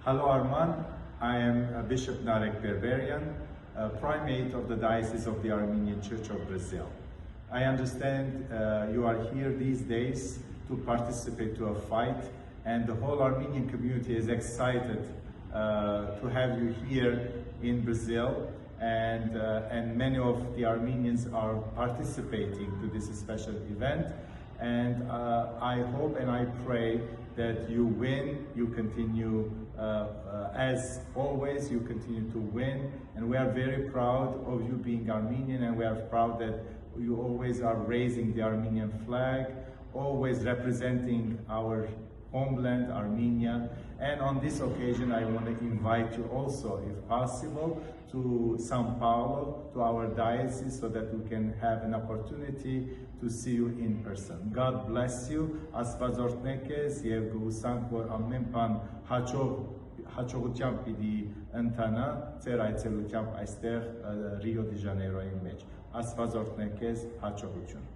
Hello Arman, I am Bishop Narek Berberian, primate of the Diocese of the Armenian Church of Brazil. I understand you are here these days to participate to a fight, and the whole Armenian community is excited to have you here in Brazil, and many of the Armenians are participating to this special event. And I hope and I pray that you win, you continue, as always, you continue to win. And we are very proud of you being Armenian, and we are proud that you always are raising the Armenian flag, always representing our homeland, Armenia. And on this occasion, I want to invite you also, if possible, to São Paulo, to our diocese, so that we can have an opportunity to see you in person. God bless you. Աստվածօրհնեք ես եւ գուսանք, որ ամեն բան հաջողությամբ պիտի ընթանա ձեր այցելությամբ այստեղ Ռիո դի Ժանեյրոյի մեջ։ Աստվածօրհնեք ես, հաջողություն։